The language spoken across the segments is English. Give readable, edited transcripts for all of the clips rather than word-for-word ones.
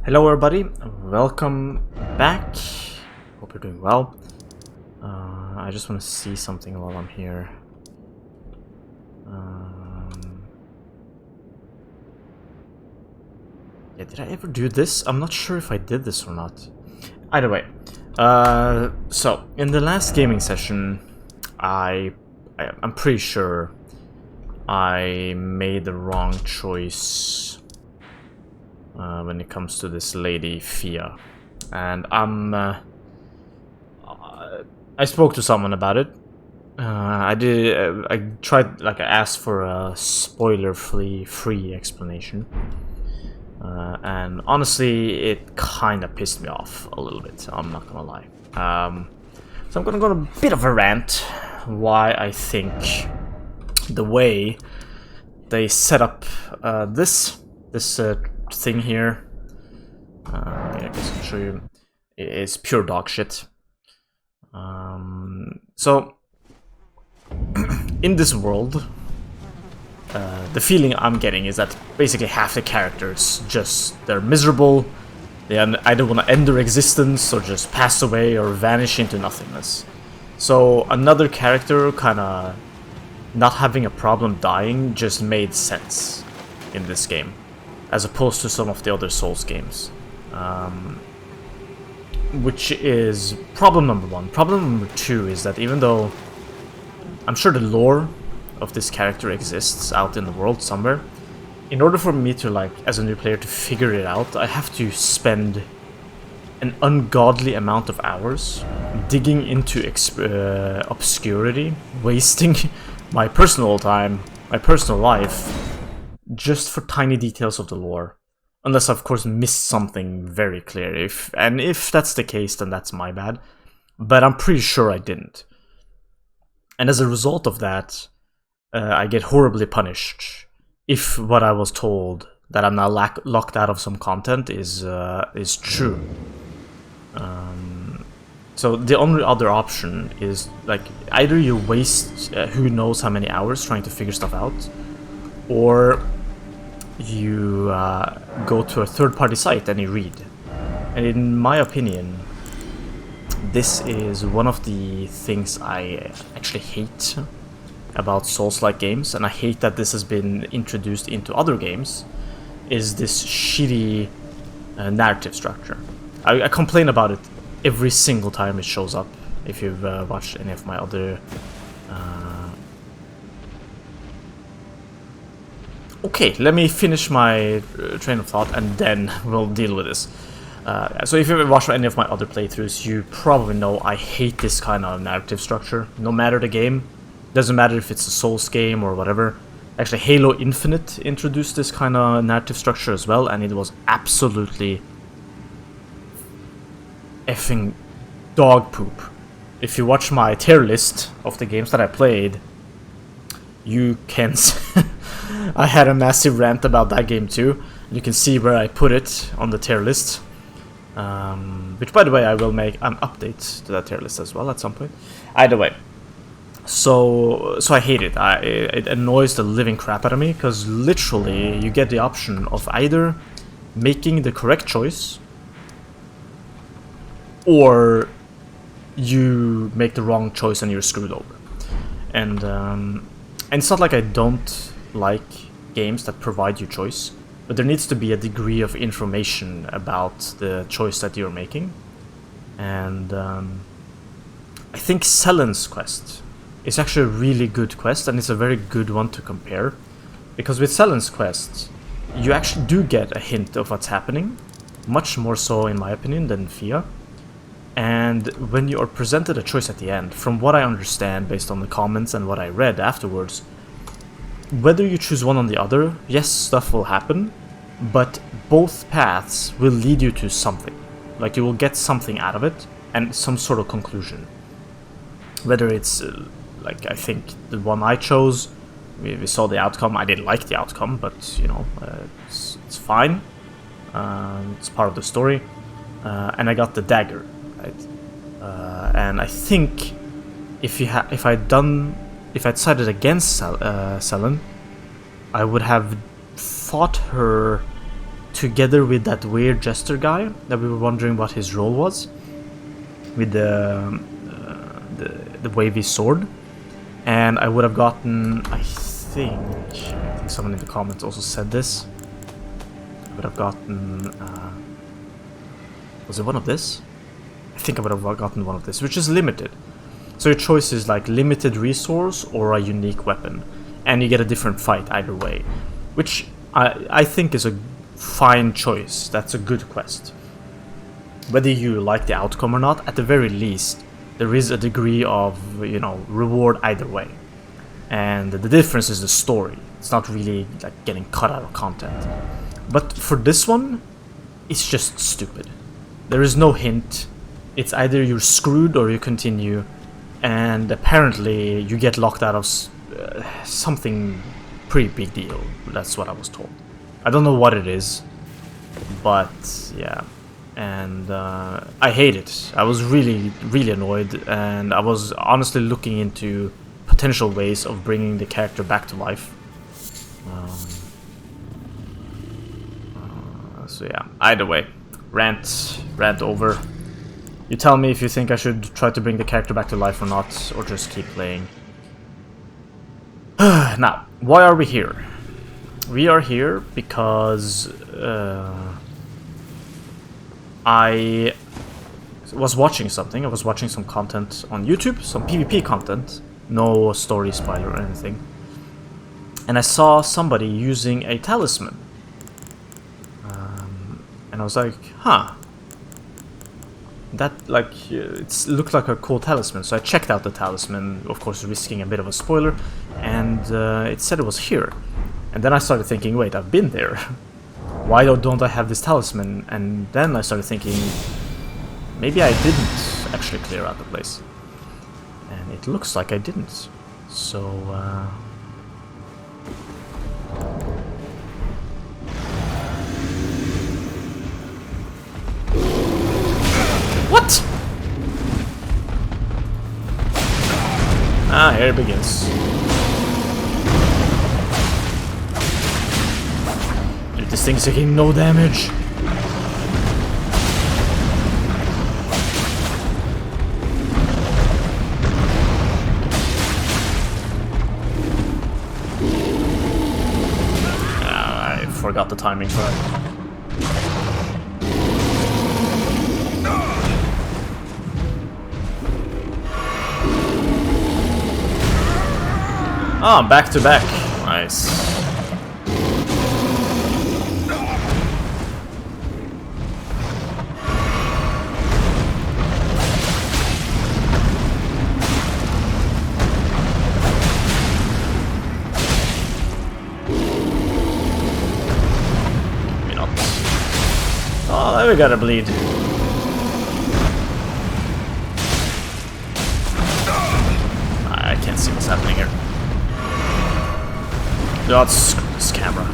Hello everybody, welcome back. Hope you're doing well. I just want to see something while I'm here. Yeah, did I ever do this? I'm not sure if I did this or not. Either way, so in the last gaming session, I'm pretty sure I made the wrong choice when it comes to this lady Fia, and I spoke to someone about it. I tried, like, I asked for a spoiler-free explanation, and honestly, it kind of pissed me off a little bit. I'm not gonna lie. So I'm gonna go on a bit of a rant why I think the way they set up this thing here, I guess I'll show you, is pure dog shit. So in this world, the feeling I'm getting is that basically half the characters they're miserable. They either want to end their existence or just pass away or vanish into nothingness. So another character kind of not having a problem dying just made sense in this game, as opposed to some of the other Souls games. Which is problem number one. Problem number two is that even though I'm sure the lore of this character exists out in the world somewhere, in order for me to, like, as a new player, to figure it out, I have to spend an ungodly amount of hours digging into obscurity, wasting my personal time, my personal life, just for tiny details of the lore. Unless I, of course, missed something very clear. If that's the case, then that's my bad. But I'm pretty sure I didn't. And as a result of that, I get horribly punished if what I was told, that I'm now locked out of some content, is true. So the only other option is, like, either you waste who knows how many hours trying to figure stuff out, or you go to a third-party site and you read. And in my opinion, this is one of the things I actually hate about Souls-like games, and I hate that this has been introduced into other games, is this shitty narrative structure. I complain about it every single time it shows up. If you've watched any of my other okay, let me finish my train of thought and then we'll deal with this. So if you've watched any of my other playthroughs, you probably know I hate this kind of narrative structure, no matter the game. Doesn't matter if it's a Souls game or whatever. Actually, Halo Infinite introduced this kind of narrative structure as well, and it was absolutely effing dog poop. If you watch my tier list of the games that I played, you can I had a massive rant about that game too. You can see where I put it on the tier list, which, by the way, I will make an update to that tier list as well at some point. Either way, so I hate it. It annoys the living crap out of me, because literally you get the option of either making the correct choice or you make the wrong choice and you're screwed over. And it's not like I don't like games that provide you choice, but there needs to be a degree of information about the choice that you're making. And I think Selen's quest is actually a really good quest, and it's a very good one to compare, because with Selen's quest you actually do get a hint of what's happening, much more so in my opinion than Fia. And when you are presented a choice at the end, from what I understand based on the comments and what I read afterwards, whether you choose one or the other, yes, stuff will happen, but both paths will lead you to something. Like, you will get something out of it, and some sort of conclusion. Whether it's, like, I think the one I chose, we saw the outcome. I didn't like the outcome, but, you know, it's fine. It's part of the story. And I got the dagger, right? And I think if I'd decided against Selen, I would have fought her together with that weird jester guy that we were wondering what his role was, with the wavy sword, and I would have gotten, I think someone in the comments also said this, I would have gotten, was it one of this? I think I would have gotten one of this, which is limited. So your choice is like limited resource or a unique weapon, and you get a different fight either way, which I think is a fine choice. That's a good quest. Whether you like the outcome or not, at the very least, there is a degree of, you know, reward either way. And the difference is the story. It's not really like getting cut out of content. But for this one, it's just stupid. There is no hint. It's either you're screwed or you continue. And apparently you get locked out of something pretty big deal. That's what I was told. I don't know what it is, but yeah. And I hate it. I was really annoyed, and I was honestly looking into potential ways of bringing the character back to life. So yeah, either way, rant over. You tell me if you think I should try to bring the character back to life or not, or just keep playing. Now, why are we here? We are here because I was watching something. I was watching some content on YouTube, some PvP content, no story spoiler or anything. And I saw somebody using a talisman. And I was like, huh. That, like, it looked like a cool talisman, so I checked out the talisman, of course risking a bit of a spoiler, and it said it was here. And then I started thinking, wait, I've been there. Why don't I have this talisman? And then I started thinking, maybe I didn't actually clear out the place. And it looks like I didn't. So, what? Ah, here it begins. Dude, this thing's taking no damage. Ah, I forgot the timing for it. Ah, back to back. Nice. Maybe not. Oh, there we gotta bleed. I can't see what's happening here. No, it's this camera.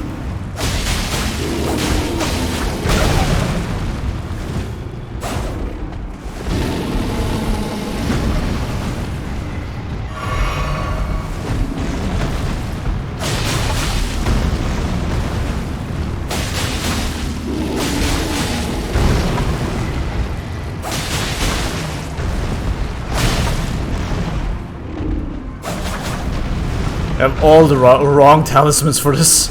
I have all the wrong talismans for this.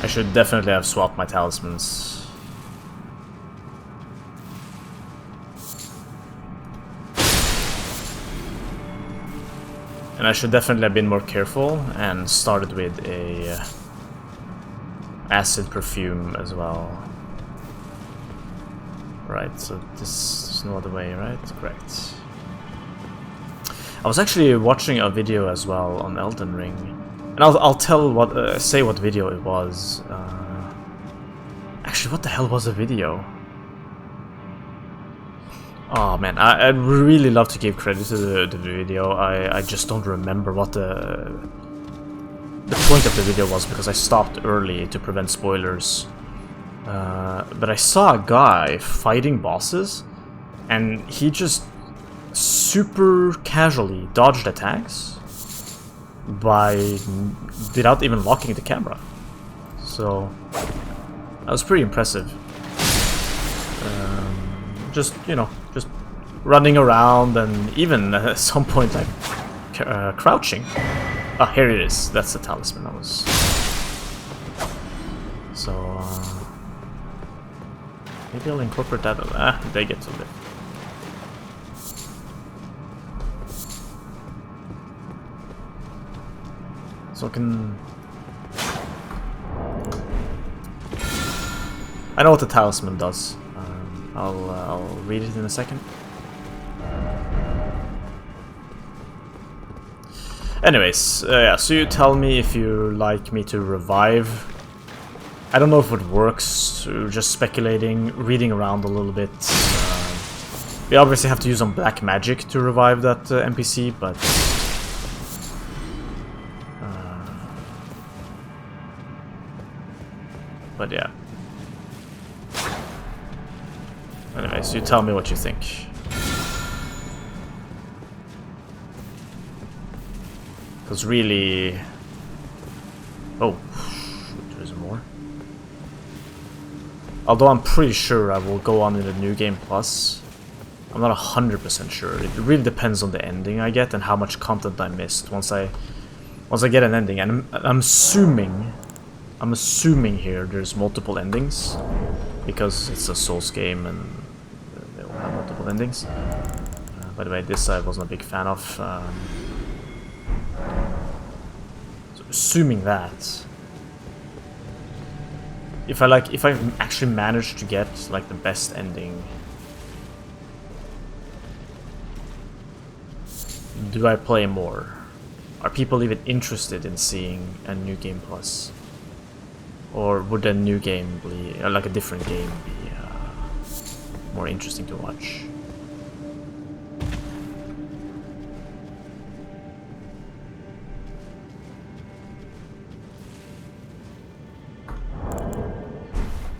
I should definitely have swapped my talismans. And I should definitely have been more careful and started with a acid perfume as well. Right, so this is no other way, right? Correct. I was actually watching a video as well on Elden Ring, and I'll tell what say what video it was. Actually, what the hell was the video? Oh man, I'd really love to give credit to the video. I just don't remember what the point of the video was because I stopped early to prevent spoilers. But I saw a guy fighting bosses, and he just super casually dodged attacks without even locking the camera. So that was pretty impressive. Just, you know, just running around and even at some point like crouching. Ah, here it is. That's the talisman. That was so. Maybe I'll incorporate that. They get to live. So I can. I know what the talisman does. I'll read it in a second. Anyways, yeah. So you tell me if you like me to revive. I don't know if it works. So just speculating, reading around a little bit. We obviously have to use some black magic to revive that NPC, but. But yeah. Anyways, you tell me what you think. Because really... Oh, shoot, there's more. Although I'm pretty sure I will go on in the New Game Plus. I'm not 100% sure. It really depends on the ending I get and how much content I missed once I get an ending. And I'm assuming here there's multiple endings because it's a Souls game and they will have multiple endings. By the way, this I wasn't a big fan of. So assuming that, if I actually managed to get like the best ending, do I play more? Are people even interested in seeing a New Game Plus? Or would a new game be, like a different game, be more interesting to watch?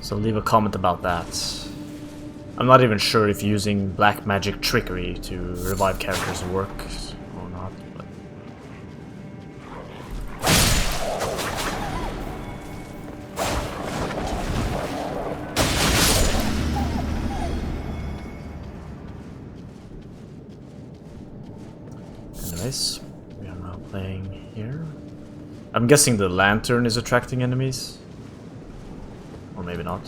So leave a comment about that. I'm not even sure if using black magic trickery to revive characters works or not. But anyways, we are now playing here. I'm guessing the lantern is attracting enemies. Or maybe not.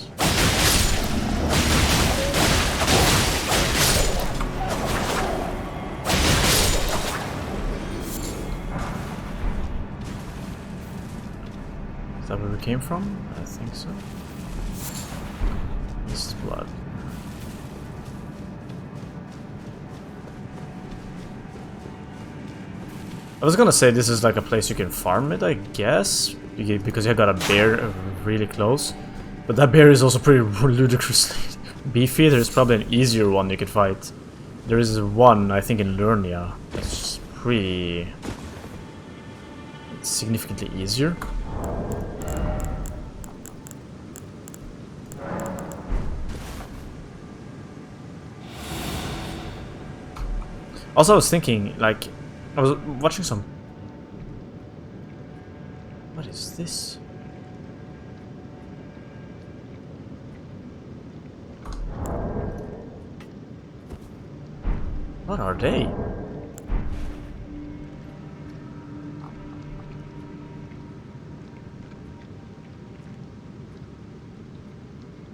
Is that where we came from? I think so. Mist blood. I was gonna say this is like a place you can farm it, I guess, because you got a bear really close. But that bear is also pretty ludicrously beefy. There's probably an easier one you could fight. There is one, I think, in Lernia. That's pretty... It's significantly easier. Also, I was thinking, like... I was watching some... What is this? What are they?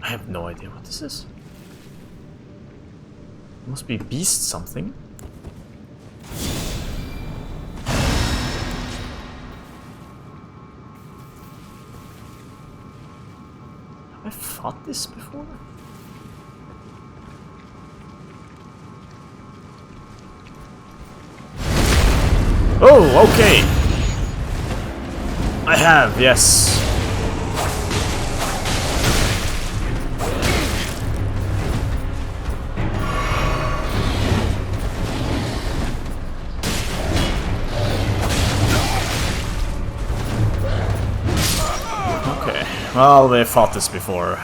I have no idea what this is. It must be beast something. Have I fought this before? Oh, okay. I have, yes. Okay. Well, we fought this before.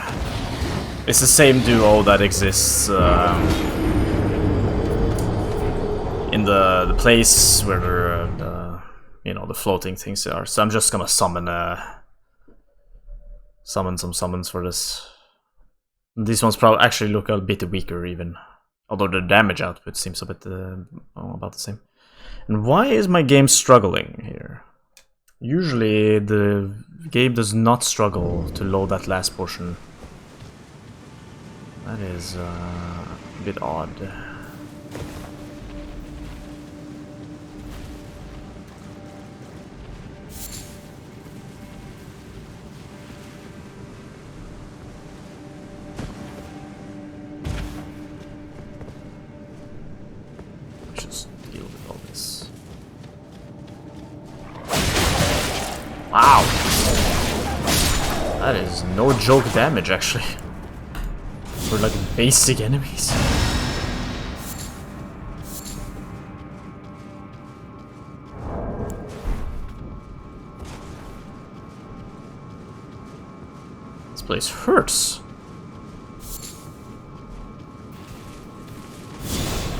It's the same duo that exists in the place where the you know, the floating things are. So I'm just gonna summon some summons for this. These ones probably actually look a bit weaker even, although the damage output seems a bit about the same. And why is my game struggling here? Usually the game does not struggle to load that last portion. That is a bit odd. Just deal with all this. Wow! That is no joke damage, actually. For like basic enemies. This place hurts.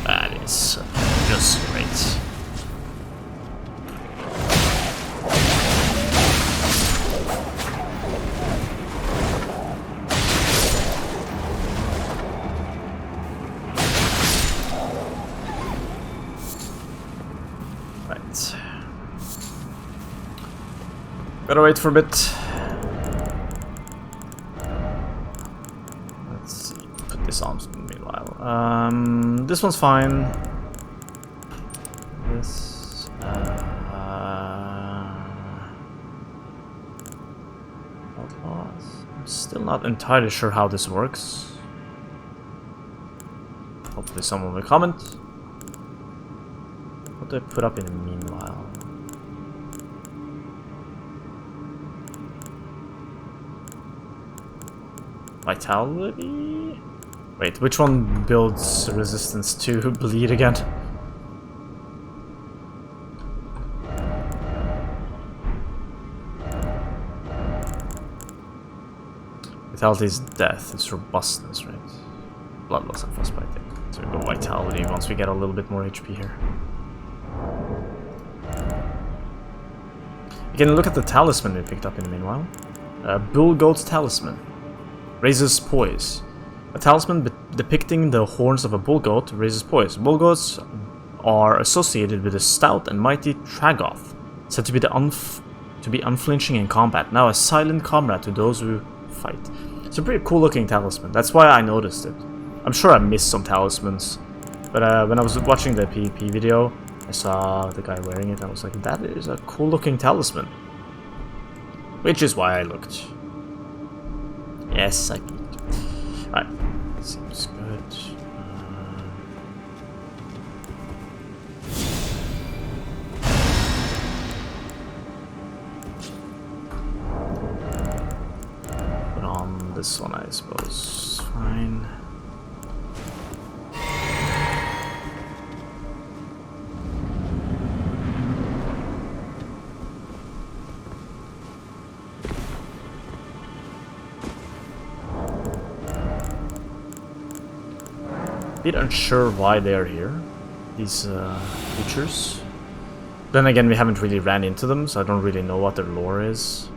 That is just great. Gotta wait for a bit. Let's see. Put this on meanwhile. This one's fine. This. Outlaws. I'm still not entirely sure how this works. Hopefully someone will comment. What do I put up in the meanwhile? Vitality? Wait, which one builds resistance to bleed again? Vitality is death, it's robustness, right? Blood loss and frostbite. So we go vitality once we get a little bit more HP here. You can look at the talisman we picked up in the meanwhile. Bull Goat's Talisman. Raises poise. A talisman depicting the horns of a bull goat raises poise. Bull goats are associated with a stout and mighty Tragoth, said to be unflinching in combat, now a silent comrade to those who fight. It's a pretty cool looking talisman. That's why I noticed it. I'm sure I missed some talismans, but when I was watching the PvP video, I saw the guy wearing it. I was like, that is a cool looking talisman. Which is why I looked. Yes, I peeked. Alright, seems good. Put on this one, I suppose. Fine. Bit unsure why they are here, these creatures. Then again, we haven't really ran into them, so I don't really know what their lore is.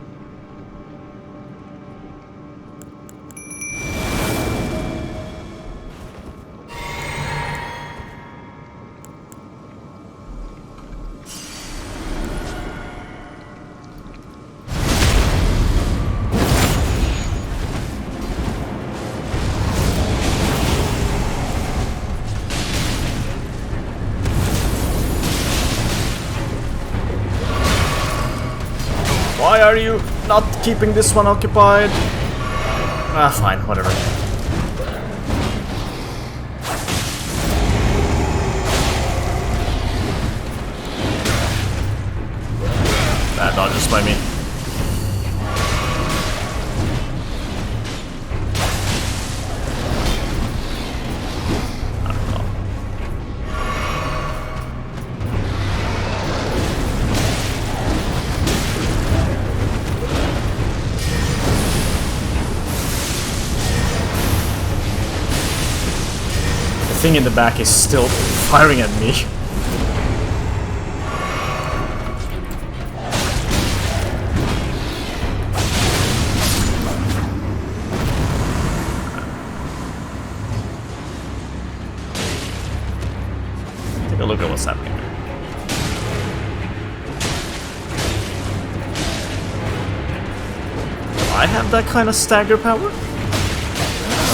Why are you not keeping this one occupied? Ah, fine, whatever. by me. The thing in the back is still firing at me. Take a look at what's happening. I have that kind of stagger power?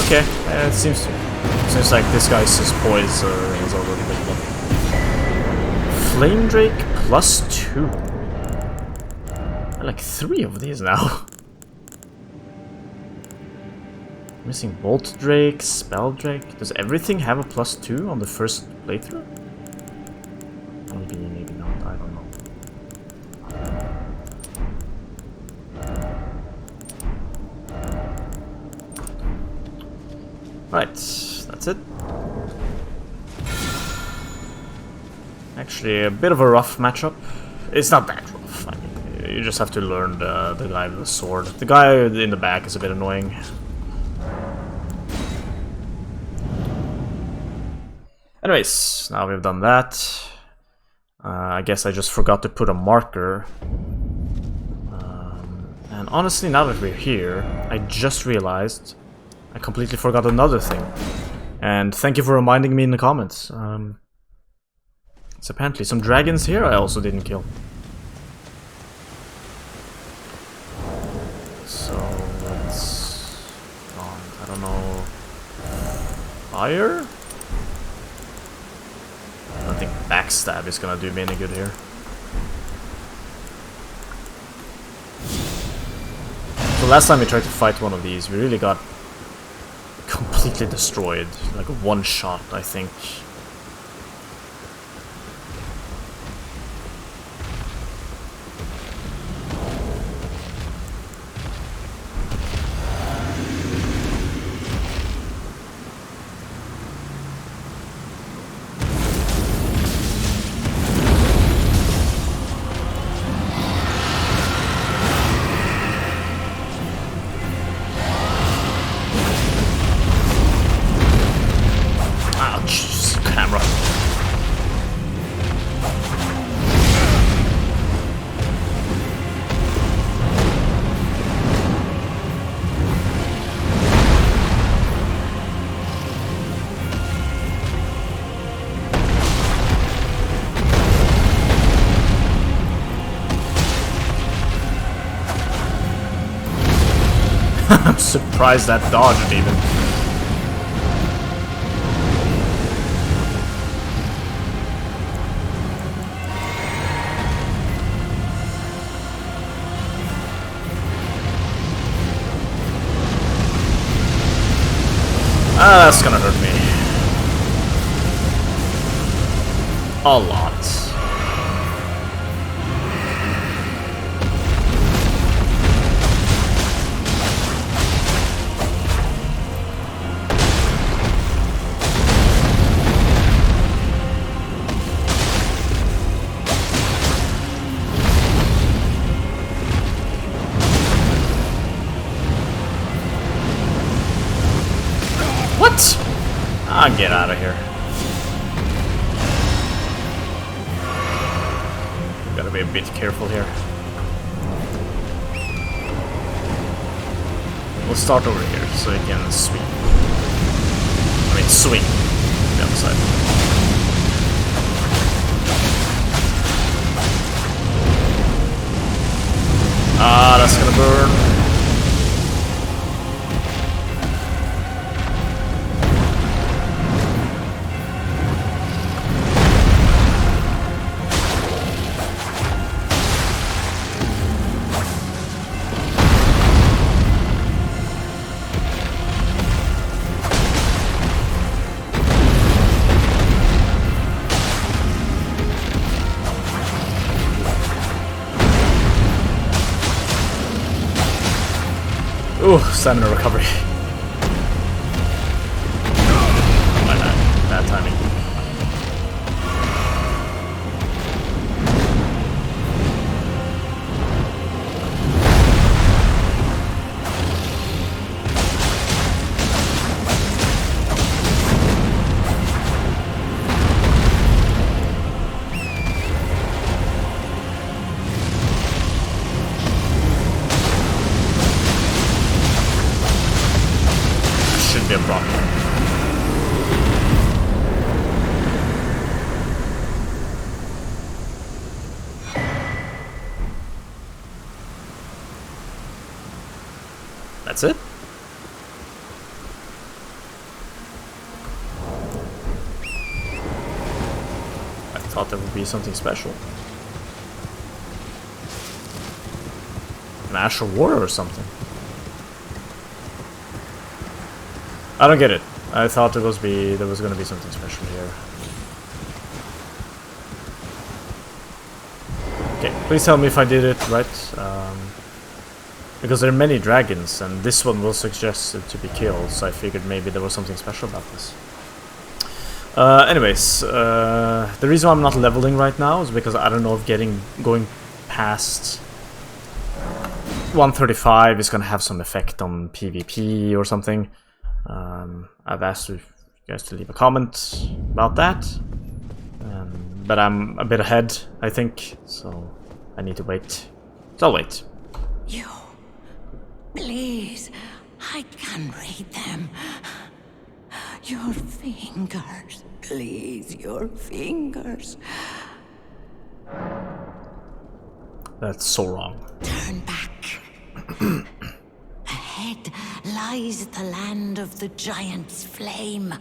Okay, it seems like this guy's poise is already been done. Flame Drake +2. I like 3 of these now. Missing Bolt Drake, Spell Drake. Does everything have a +2 on the first playthrough? Maybe not, I don't know. Right, that's it. Actually, a bit of a rough matchup. It's not that rough. I mean, you just have to learn the guy with the sword. The guy in the back is a bit annoying. Anyways, now we've done that. I guess I just forgot to put a marker. And honestly, now that we're here, I just realized I completely forgot another thing. And thank you for reminding me in the comments. There's apparently some dragons here I also didn't kill. So let's... I don't know... Fire? I don't think backstab is gonna do me any good here. So last time we tried to fight one of these, we really got completely destroyed. Like one shot, I think. I'm surprised that dodged even. That's gonna hurt me. A lot. I'll get out of here. Gotta be a bit careful here. We'll start over here so you can sweep. I mean, swing the other side. Ah, that's gonna burn. Oh, stamina recovery. My bad. Bad timing. Be a problem. That's it? I thought there would be something special. An Asher Warrior or something. I don't get it. I thought there was gonna be something special here. Okay, please tell me if I did it right. Because there are many dragons, and this one was suggested to be killed, so I figured maybe there was something special about this. Anyways, the reason why I'm not leveling right now is because I don't know if going past 135 is gonna have some effect on PvP or something. I've asked you guys to leave a comment about that, but I'm a bit ahead, I think, so I need to wait. So I'll wait. You, please, I can read them. Your fingers, please, your fingers. That's so wrong. Turn back. Ahead lies the land of the giant's flame,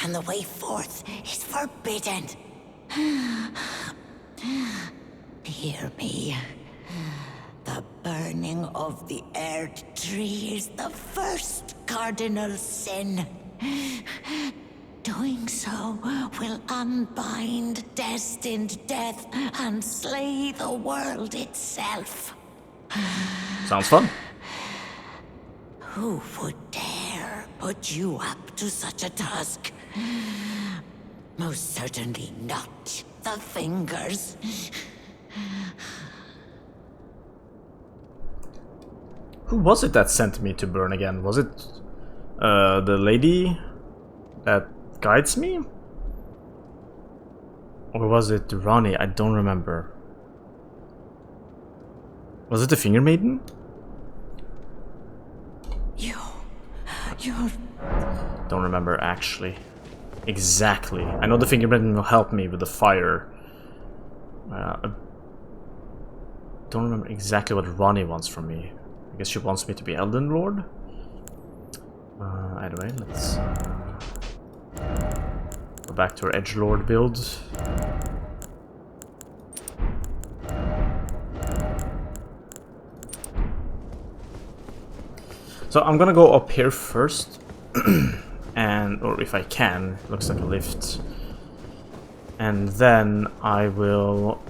and the way forth is forbidden. Hear me. The burning of the Earth Tree is the first cardinal sin. Doing so will unbind destined death and slay the world itself. Sounds fun. Who would dare put you up to such a task? Most certainly not the fingers. Who was it that sent me to burn again? Was it the lady that guides me? Or was it Ronnie? I don't remember. Was it the Finger Maiden? You're... Don't remember actually. Exactly. I know the Finger Maiden will help me with the fire. I don't remember exactly what Ronnie wants from me. I guess she wants me to be Elden Lord. Either way, let's go back to our Edgelord build. So I'm gonna go up here first, or if I can, looks like a lift, and then I'll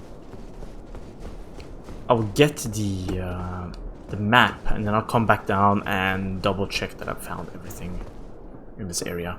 get the map, and then I'll come back down and double check that I've found everything in this area.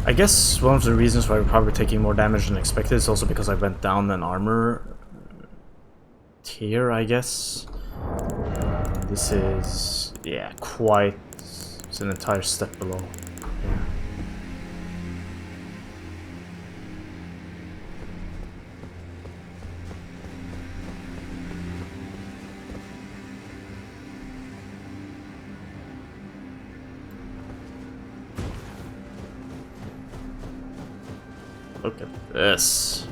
I guess one of the reasons why we're probably taking more damage than expected is also because I went down an armor tier, I guess. This is, yeah, quite It's an entire step below. Yeah. Look at this.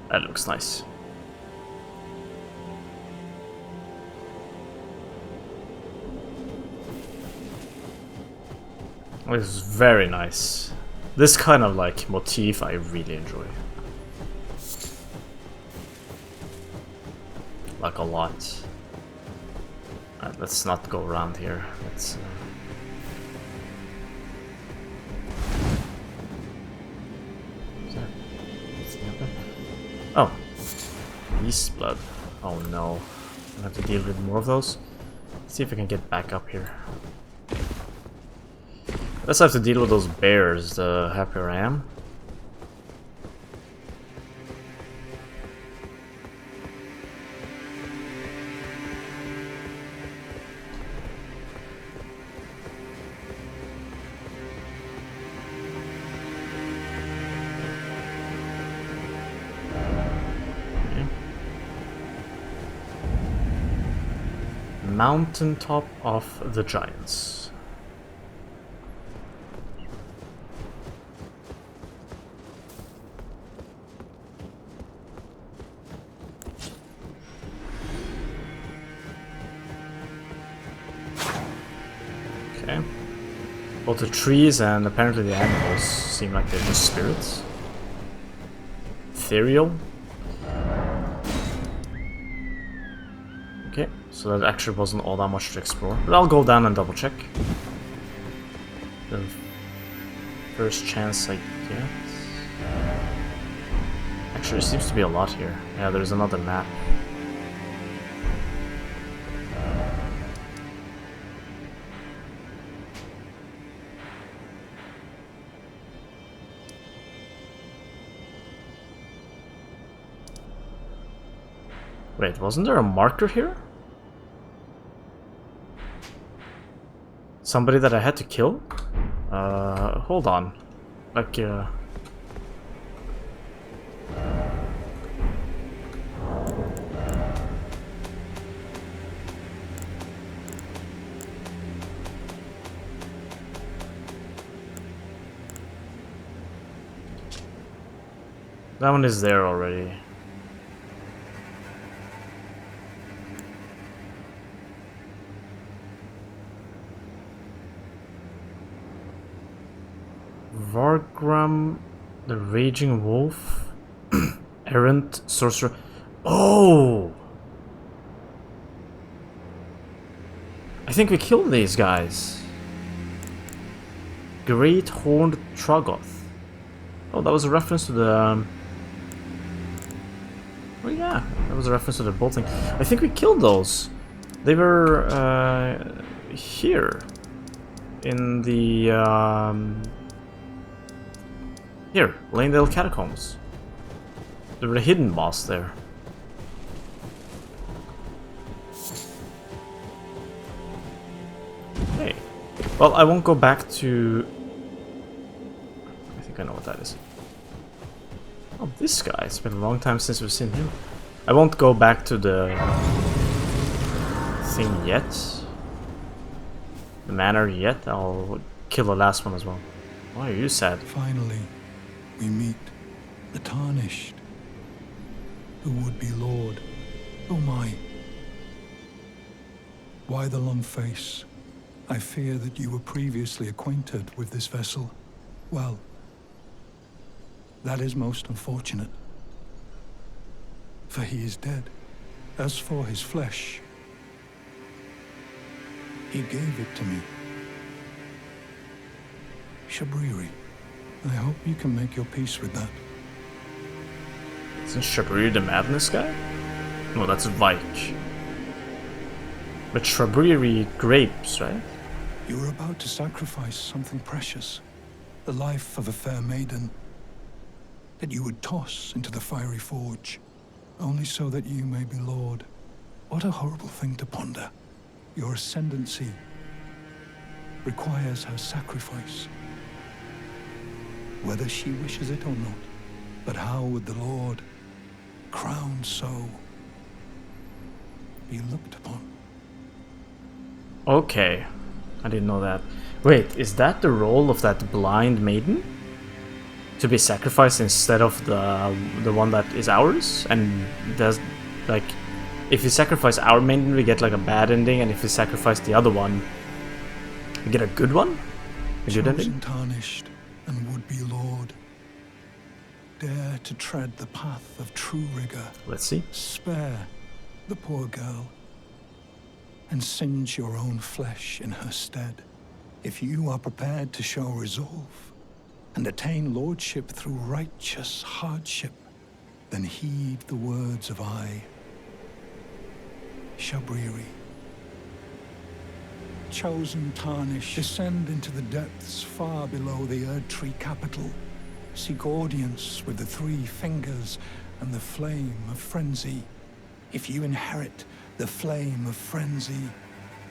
That looks nice. This is very nice. This kind of like motif I really enjoy. Like a lot. Alright, let's not go around here. Let's oh. Beast blood. Oh no. I have to deal with more of those. Let's see if I can get back up here. Let's have to deal with those bears, the happier I am. Mountaintop of the Giants. Okay. Both the trees and apparently the animals seem like they're just spirits. Ethereal. Okay, so that actually wasn't all that much to explore. But I'll go down and double check. The first chance I get. Actually, there seems to be a lot here. Yeah, there's another map. Wait, wasn't there a marker here? Somebody that I had to kill? Hold on. Like, that one is there already. Vargram, the Raging Wolf, Errant Sorcerer. Oh! I think we killed these guys. Great Horned Troggoth. Oh, that was a reference to the... Oh yeah, that was a reference to the bolting. I think we killed those. They were here. In the... Here, Lanedale Catacombs. There were a hidden boss there. Hey. Well, I won't go back to... I think I know what that is. Oh, this guy. It's been a long time since we've seen him. I won't go back to the... thing yet. The manor yet. I'll kill the last one as well. Why are you sad? Finally, we meet the Tarnished, who would be Lord. Oh my. Why the long face? I fear that you were previously acquainted with this vessel. Well, that is most unfortunate. For he is dead. As for his flesh, he gave it to me. Shabriri, I hope you can make your peace with that. Isn't Shabriri the madness guy? No, that's Vike. But Shabriri grapes, right? You were about to sacrifice something precious. The life of a fair maiden that you would toss into the fiery forge. only so that you may be Lord. What a horrible thing to ponder. Your ascendancy requires her sacrifice, whether she wishes it or not. But how would the Lord, crowned so, be looked upon? Okay, I didn't know that. Wait, is that the role of that blind maiden? To be sacrificed instead of the one that is ours? And does, like, if you sacrifice our maiden, we get like a bad ending, and if you sacrifice the other one, we get a good one? A good ending? Tarnished and would-be Lord, dare to tread the path of true rigor. Let's see. Spare the poor girl and singe your own flesh in her stead. If you are prepared to show resolve and attain lordship through righteous hardship, then heed the words of I, Shabriri. Chosen tarnish, descend into the depths far below the Erdtree capital. Seek audience with the three fingers and the flame of frenzy. If you inherit the flame of frenzy,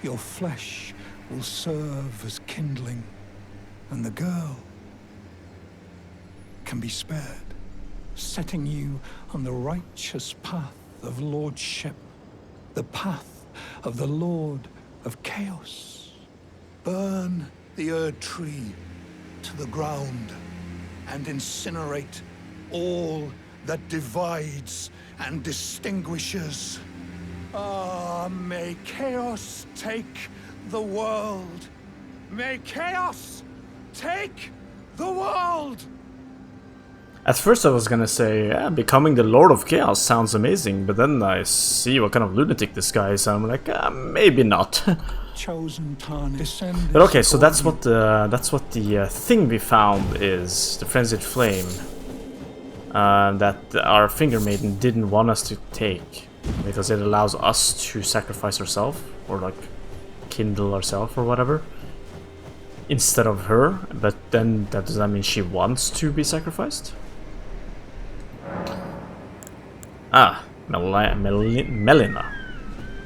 your flesh will serve as kindling, and the girl can be spared, setting you on the righteous path of lordship, the path of the Lord of Chaos. Burn the Erdtree to the ground and incinerate all that divides and distinguishes. Ah, may chaos take the world. May chaos take the world! At first I was gonna say, yeah, becoming the Lord of Chaos sounds amazing, but then I see what kind of lunatic this guy is, and I'm like, maybe not. Chosen tarnish. But okay, so that's what the thing we found is, the Frenzied Flame, that our Finger Maiden didn't want us to take, because it allows us to sacrifice ourselves, or like kindle ourselves or whatever, instead of her. But then does that mean she wants to be sacrificed? Ah, Melina.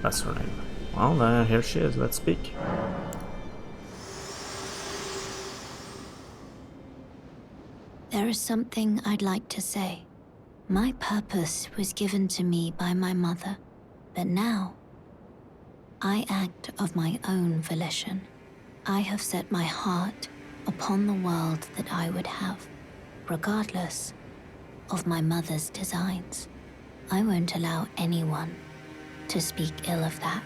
That's her name. Well, here she is. Let's speak. There is something I'd like to say. My purpose was given to me by my mother, but now I act of my own volition. I have set my heart upon the world that I would have, regardless of my mother's designs. I won't allow anyone to speak ill of that,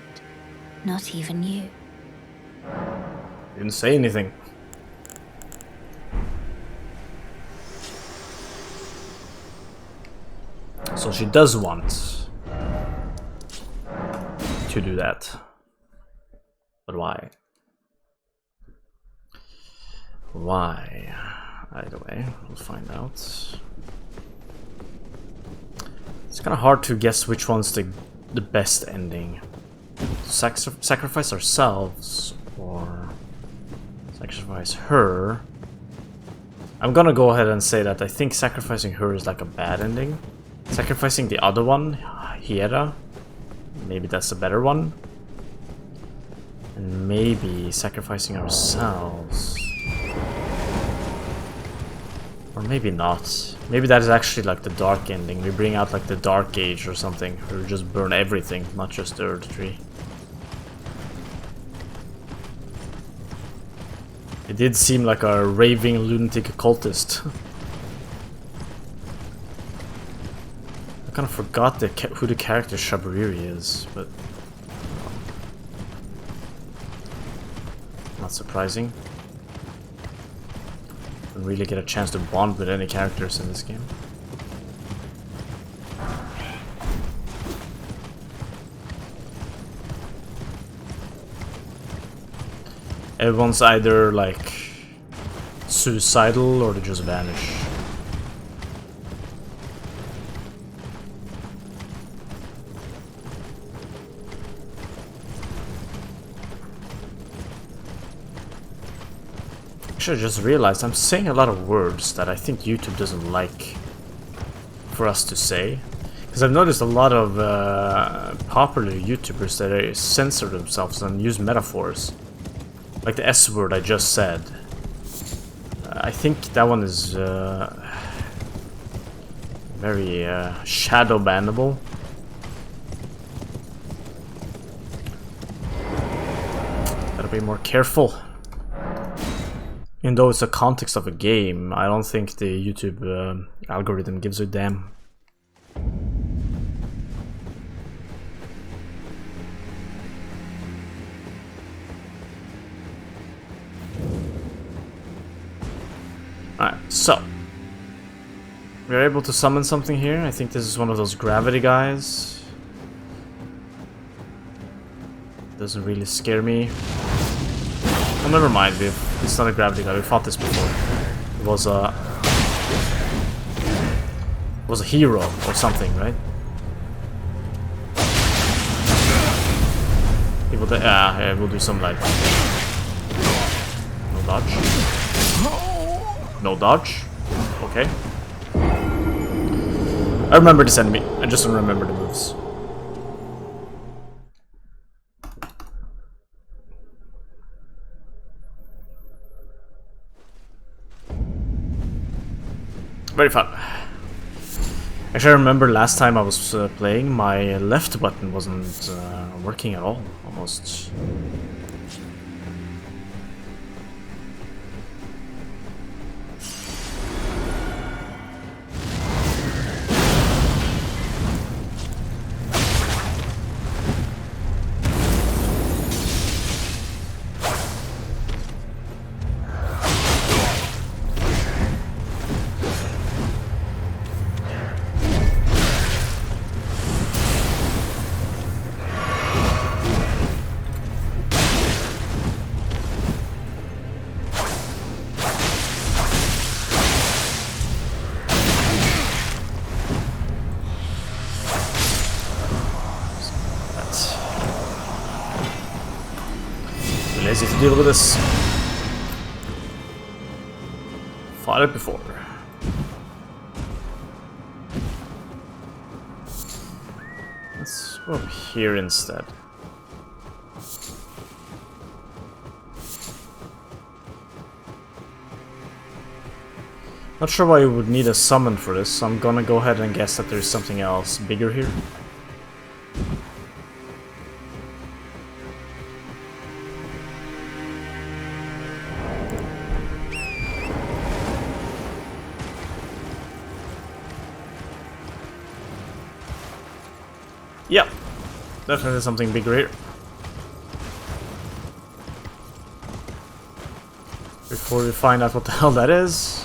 not even you. Didn't say anything. So she does want to do that. But why? Why? Either way, we'll find out. It's kind of hard to guess which one's the best ending. Sacrifice ourselves or sacrifice her. I'm gonna go ahead and say that I think sacrificing her is like a bad ending. Sacrificing the other one, Hiera, maybe that's a better one. And maybe sacrificing ourselves. Or maybe not. Maybe that is actually like the dark ending. We bring out like the Dark Age or something. Where we just burn everything, not just the Erdtree. It did seem like a raving lunatic occultist. I kind of forgot who the character Shabriri is, but not surprising. Don't really get a chance to bond with any characters in this game. Everyone's either like suicidal or they just vanish. Actually, I just realized I'm saying a lot of words that I think YouTube doesn't like for us to say. Because I've noticed a lot of popular YouTubers that censor themselves and use metaphors. Like the S word I just said. I think that one is very shadow bannable. Gotta be more careful. Even though it's a context of a game, I don't think the YouTube algorithm gives a damn. Alright, so we're able to summon something here. I think this is one of those gravity guys. Doesn't really scare me. Oh, never mind, it's not a gravity guy, we fought this before. It was a hero or something, right? Yeah, we'll do some like... No dodge. No dodge. Okay. I remember this enemy. I just don't remember the moves. Very fun. Actually, I remember last time I was playing, my left button wasn't working at all, almost. Lazy to deal with this. Fought it before. Let's go up here instead. Not sure why you would need a summon for this, so I'm gonna go ahead and guess that there's something else bigger here. Yep, definitely something bigger here. Before we find out what the hell that is.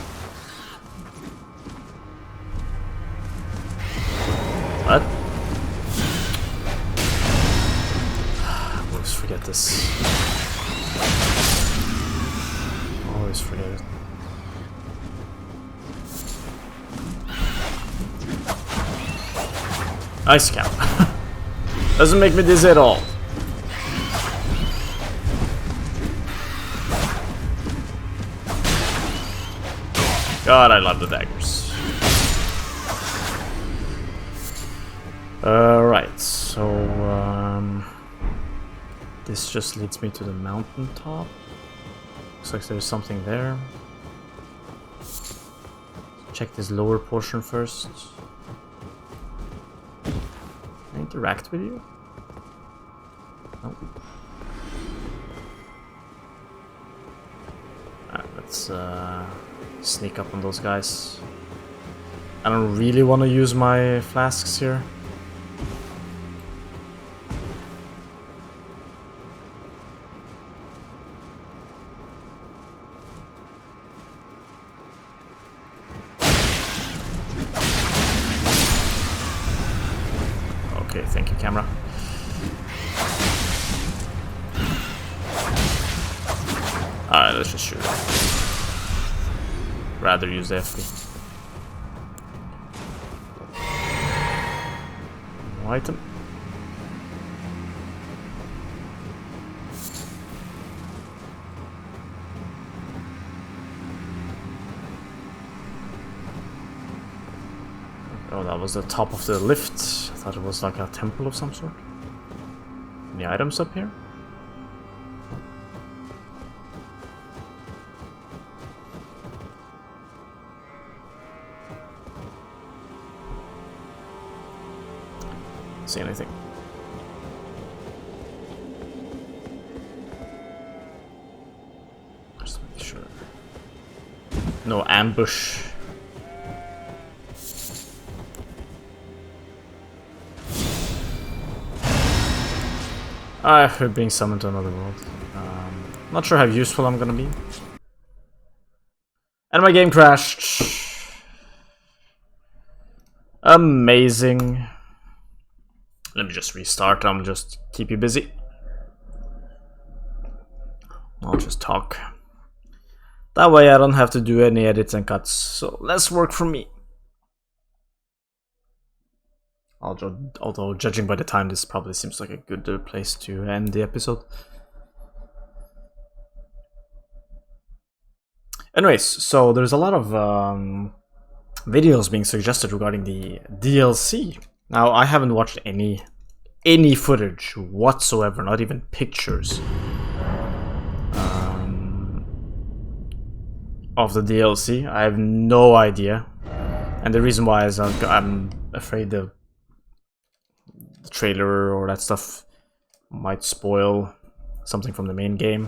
What? Always forget this. Always forget it. Ice cap. Doesn't make me dizzy at all. God, I love the daggers. Right, so this just leads me to the mountaintop. Looks like there's something there. Check this lower portion first. Interact with you? Nope. Alright, let's sneak up on those guys. I don't really want to use my flasks here. Okay, thank you, camera. Alright, let's just shoot it. Rather use the FP. No item. Oh, that was the top of the lift. I thought it was like a temple of some sort. Any items up here? See anything? Just to make sure. No ambush. We're being summoned to another world. Not sure how useful I'm gonna be. And my game crashed. Amazing. Let me just restart. I'm just keep you busy. I'll just talk. That way I don't have to do any edits and cuts. So less work for me. Although judging by the time, this probably seems like a good place to end the episode. Anyways, so there's a lot of videos being suggested regarding the DLC. Now, I haven't watched any footage whatsoever, not even pictures of the DLC. I have no idea, and the reason why is I'm afraid the trailer or that stuff might spoil something from the main game.